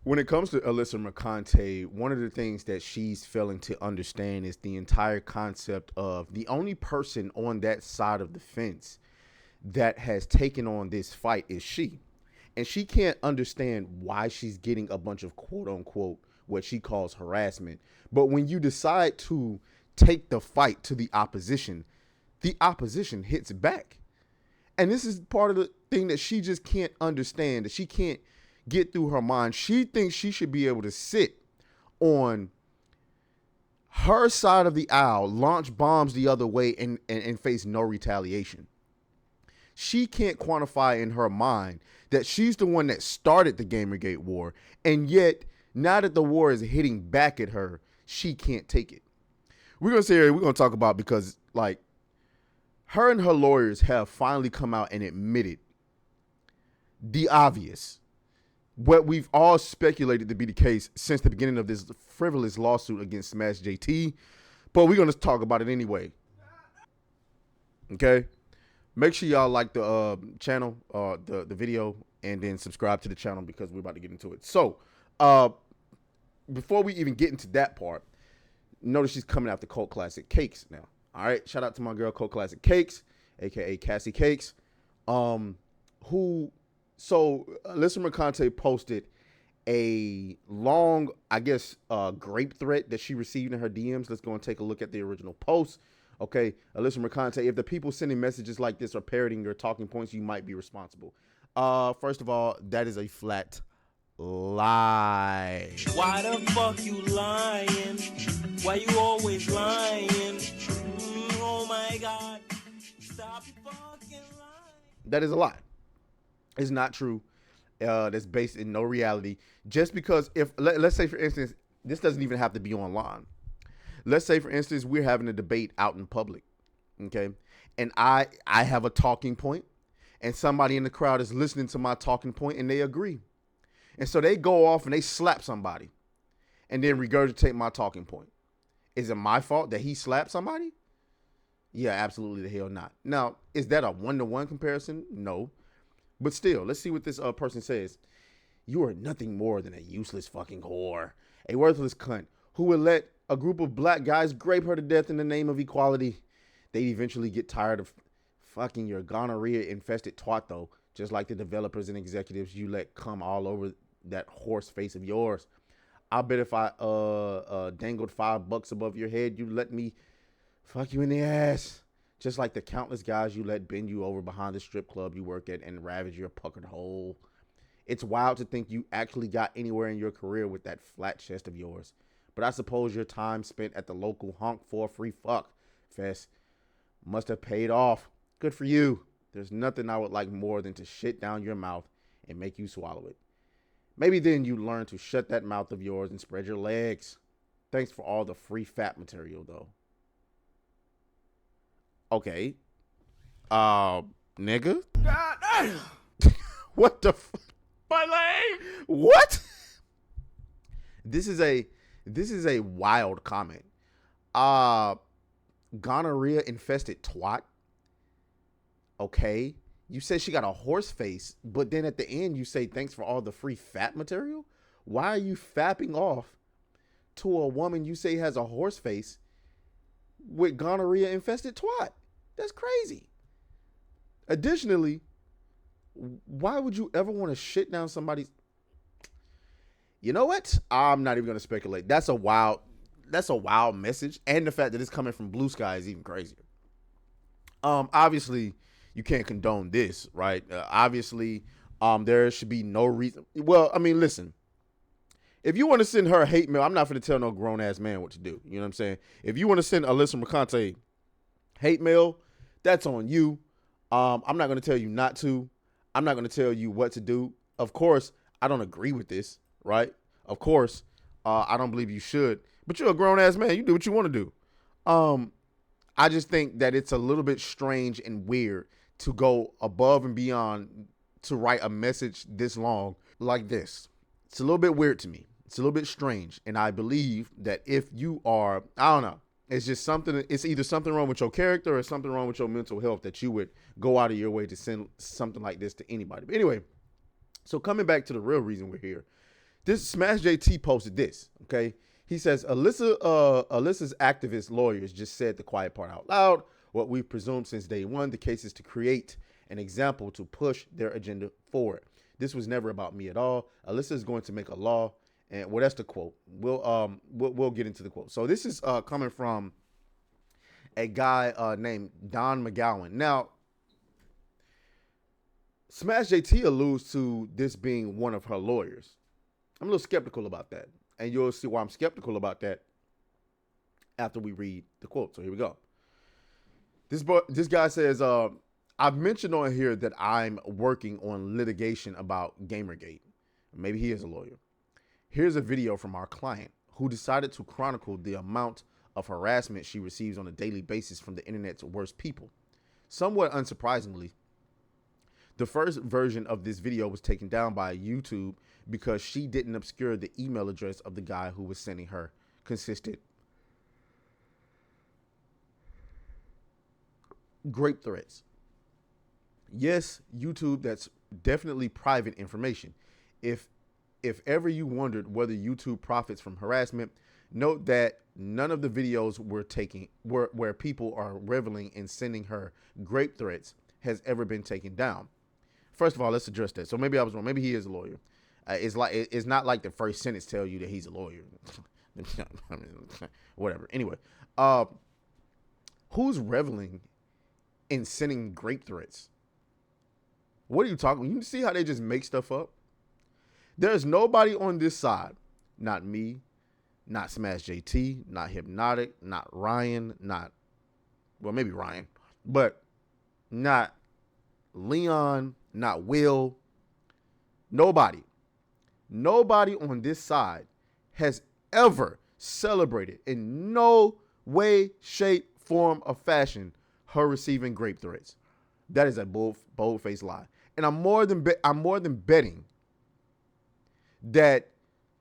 When it comes to Alyssa Mercante, one of the things that she's failing to understand is the entire concept of the only person on that side of the fence that has taken on this fight is she. And she can't understand why she's getting a bunch of quote unquote what she calls harassment. But when you decide to take the fight to the opposition hits back. And this is part of the thing that she just can't understand, that she can't get through her mind. She thinks she should be able to sit on her side of the aisle, launch bombs the other way, and face no retaliation. She can't quantify in her mind that she's the one that started the Gamergate war, and yet now that the war is hitting back at her, she can't take it. We're gonna talk about, because like her and her lawyers have finally come out and admitted the obvious, what we've all speculated to be the case since the beginning of this frivolous lawsuit against Smash JT, but we're gonna talk about it anyway. Okay, make sure y'all like the channel, the video, and then subscribe to the channel because we're about to get into it. So, before we even get into that part, notice she's coming after Cult Classic Cakes now. All right, shout out to my girl Cult Classic Cakes, aka Cassie Cakes, So Alyssa Mercante posted a long, I guess, grape threat that she received in her DMs. Let's go and take a look at the original post. Okay, Alyssa Mercante, if the people sending messages like this are parroting your talking points, you might be responsible. First of all, that is a flat lie. Why the fuck you lying? Why you always lying? Oh my God. Stop fucking lying. That is a lie. It's not true. That's based in no reality. Just because let's say, for instance, this doesn't even have to be online. Let's say, for instance, we're having a debate out in public, okay? And I have a talking point, and somebody in the crowd is listening to my talking point, and they agree. And so they go off and they slap somebody and then regurgitate my talking point. Is it my fault that he slapped somebody? Yeah, absolutely the hell not. Now, is that a one-to-one comparison? No. But still, let's see what this person says. You are nothing more than a useless fucking whore, a worthless cunt who would let a group of black guys grape her to death in the name of equality. They'd eventually get tired of fucking your gonorrhea-infested twat, though, just like the developers and executives you let come all over that horse face of yours. I bet if I dangled $5 above your head, you'd let me fuck you in the ass. Just like the countless guys you let bend you over behind the strip club you work at and ravage your puckered hole. It's wild to think you actually got anywhere in your career with that flat chest of yours. But I suppose your time spent at the local honk for a free fuck fest must have paid off. Good for you. There's nothing I would like more than to shit down your mouth and make you swallow it. Maybe then you learn to shut that mouth of yours and spread your legs. Thanks for all the free fat material, though. Okay. Nigga? God damn. What the My leg. What? This is a wild comment. Gonorrhea infested twat. Okay. You said she got a horse face, but then at the end you say thanks for all the free fat material? Why are you fapping off to a woman you say has a horse face with gonorrhea infested twat? That's crazy. Additionally, why would you ever want to shit down somebody's? You know what? I'm not even going to speculate. That's a wild message. And the fact that it's coming from Blue Sky is even crazier. Obviously you can't condone this, right? Obviously, there should be no reason. Well, I mean, listen, if you want to send her a hate mail, I'm not going to tell no grown ass man what to do. You know what I'm saying? If you want to send Alyssa Mercante hate mail, that's on you. I'm not going to tell you not to. I'm not going to tell you what to do. Of course, I don't agree with this, right? Of course, I don't believe you should. But you're a grown ass man. You do what you want to do. I just think that it's a little bit strange and weird to go above and beyond to write a message this long like this. It's a little bit weird to me. It's a little bit strange. And I believe that if you are, I don't know, it's just something, it's either something wrong with your character or something wrong with your mental health that you would go out of your way to send something like this to anybody. But anyway, so coming back to the real reason we're here, This Smash JT posted this. Okay, he says Alyssa's activist lawyers just said the quiet part out loud. What we've presumed since day one, the case is to create an example to push their agenda forward. This was never about me at all. Alyssa is going to make a law, and well, that's the quote. We'll get into the quote. So this is coming from a guy named Don McGowan. Now, Smash JT alludes to this being one of her lawyers. I'm a little skeptical about that, and you'll see why I'm skeptical about that after we read the quote. So here we go. This guy says, I've mentioned on here that I'm working on litigation about Gamergate. Maybe he is a lawyer. Here's a video from our client who decided to chronicle the amount of harassment she receives on a daily basis from the internet's worst people. Somewhat unsurprisingly, the first version of this video was taken down by YouTube because she didn't obscure the email address of the guy who was sending her consistent grape threats. Yes, YouTube, that's definitely private information. If ever you wondered whether YouTube profits from harassment, note that none of the videos where people are reveling in sending her grape threats has ever been taken down. First of all, let's address that. So maybe I was wrong. Maybe he is a lawyer. It's not like the first sentence tells you that he's a lawyer. Whatever. Anyway, who's reveling in sending grape threats? What are you talking? You see how they just make stuff up? There's nobody on this side, not me, not Smash JT, not Hypnotic, not Ryan, maybe Ryan, but not Leon, not Will. Nobody on this side has ever celebrated in no way, shape, form, or fashion her receiving grape threats. That is a bold-faced lie. And I'm more than betting that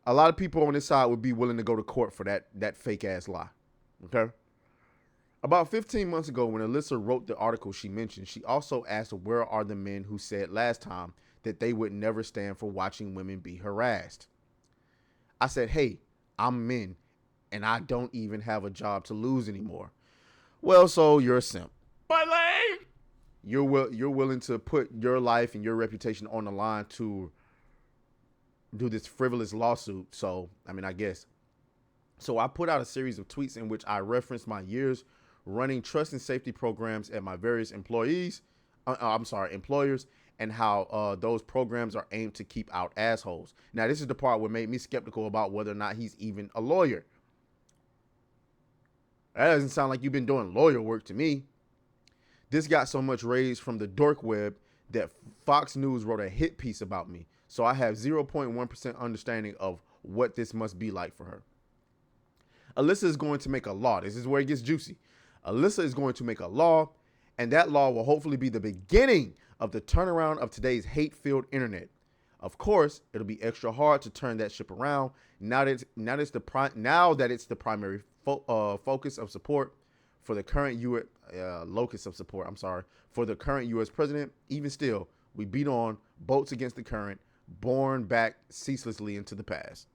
a lot of people on this side would be willing to go to court for that fake ass lie. Okay? About 15 months ago, when Alyssa wrote the article she mentioned, she also asked where are the men who said last time that they would never stand for watching women be harassed. I said, hey, I'm men, and I don't even have a job to lose anymore. Well, so you're a simp. My leg! You're willing to put your life and your reputation on the line to do this frivolous lawsuit. So, I guess. So I put out a series of tweets in which I referenced my years running trust and safety programs at my various employers, and how those programs are aimed to keep out assholes. Now, this is the part what made me skeptical about whether or not he's even a lawyer. That doesn't sound like you've been doing lawyer work to me. This got so much rage from the dork web that Fox News wrote a hit piece about me. So I have 0.1% understanding of what this must be like for her. Alyssa is going to make a law. This is where it gets juicy. Alyssa is going to make a law, and that law will hopefully be the beginning of the turnaround of today's hate-filled internet. Of course, it'll be extra hard to turn that ship around now that it's the primary focus of support for the current locus of support. For the current U.S. president. Even still, we beat on boats against the current, borne back ceaselessly into the past.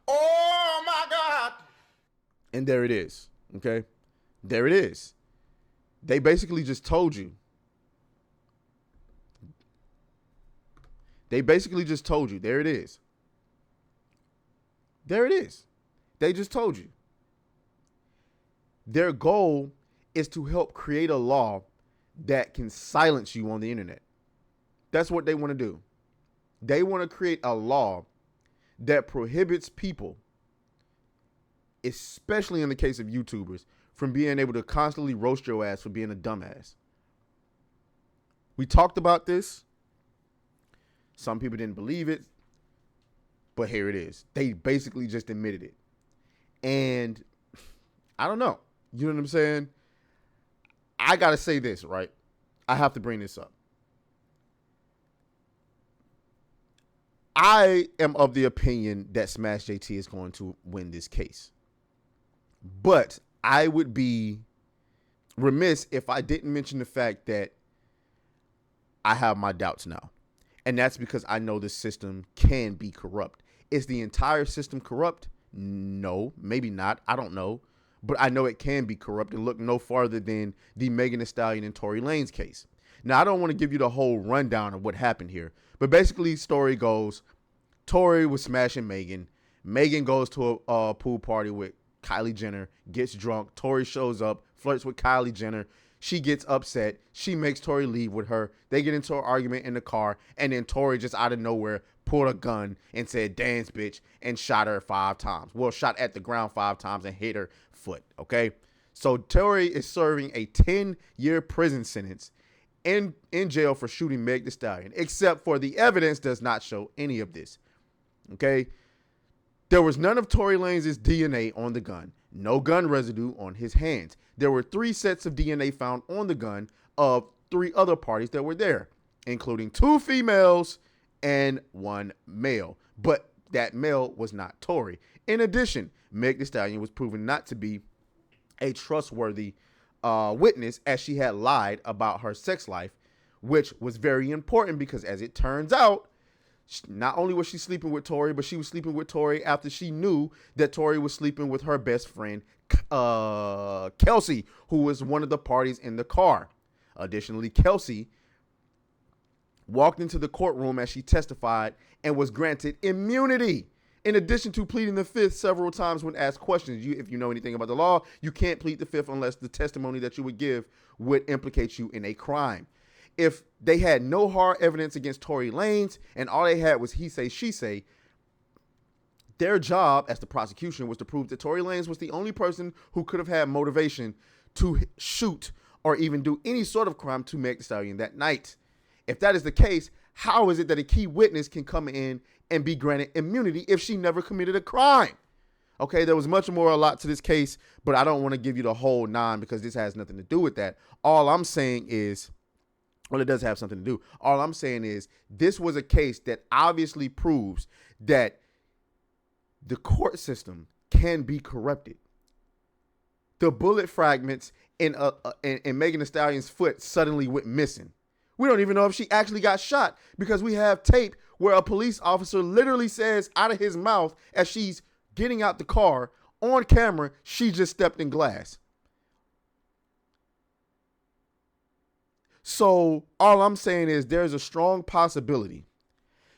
Oh my God! And there it is. Okay, there it is. They basically just told you. There it is. There it is. They just told you. Their goal is to help create a law that can silence you on the internet. That's what they want to do. They want to create a law that prohibits people, especially in the case of YouTubers, from being able to constantly roast your ass for being a dumbass. We talked about this. Some people didn't believe it, but here it is. They basically just admitted it. And I don't know. You know what I'm saying? I got to say this, right? I have to bring this up. I am of the opinion that Smash JT is going to win this case. But I would be remiss if I didn't mention the fact that I have my doubts now. And that's because I know the system can be corrupt. Is the entire system corrupt? No, maybe not. I don't know. But I know it can be corrupt, and look no farther than the Megan Thee Stallion and Tory Lanez case. Now, I don't want to give you the whole rundown of what happened here, but basically, story goes, Tory was smashing Megan. Megan goes to a pool party with Kylie Jenner, gets drunk. Tory shows up, flirts with Kylie Jenner. She gets upset. She makes Tory leave with her. They get into an argument in the car, and then Tory just out of nowhere pulled a gun and said, "Dance, bitch," and shot her 5 times. Well, shot at the ground 5 times and hit her foot, okay? So Tory is serving a 10-year prison sentence in jail for shooting Meg Thee Stallion, except for the evidence does not show any of this, okay? There was none of Tory Lanez's DNA on the gun, no gun residue on his hands. There were 3 sets of DNA found on the gun of 3 other parties that were there, including 2 females and 1 male. But that male was not Tory. In addition, Meg Thee Stallion was proven not to be a trustworthy witness, as she had lied about her sex life, which was very important because, as it turns out, not only was she sleeping with Tory, but she was sleeping with Tory after she knew that Tory was sleeping with her best friend, Kelsey, who was one of the parties in the car. Additionally, Kelsey walked into the courtroom as she testified and was granted immunity, in addition to pleading the fifth several times when asked questions. If you know anything about the law, you can't plead the fifth unless the testimony that you would give would implicate you in a crime. If they had no hard evidence against Tory Lanez and all they had was he say, she say, their job as the prosecution was to prove that Tory Lanez was the only person who could have had motivation to shoot or even do any sort of crime to Meg Thee Stallion that night. If that is the case, how is it that a key witness can come in and be granted immunity if she never committed a crime? Okay, there was a lot to this case, but I don't want to give you the whole 9 because this has nothing to do with that. All I'm saying is, well, it does have something to do. All I'm saying is this was a case that obviously proves that the court system can be corrupted. The bullet fragments in Megan Thee Stallion's foot suddenly went missing. We don't even know if she actually got shot because we have tape where a police officer literally says out of his mouth as she's getting out the car on camera, she just stepped in glass. So all I'm saying is there's a strong possibility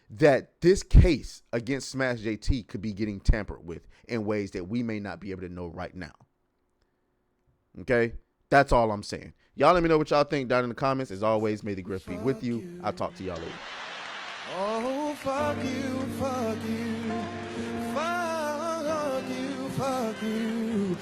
that this case against Smash JT could be getting tampered with in ways that we may not be able to know right now. Okay? That's all I'm saying. Y'all let me know what y'all think down in the comments. As always, may the grift be with you. I'll talk to y'all later. Oh, fuck you, fuck you, fuck you, fuck you.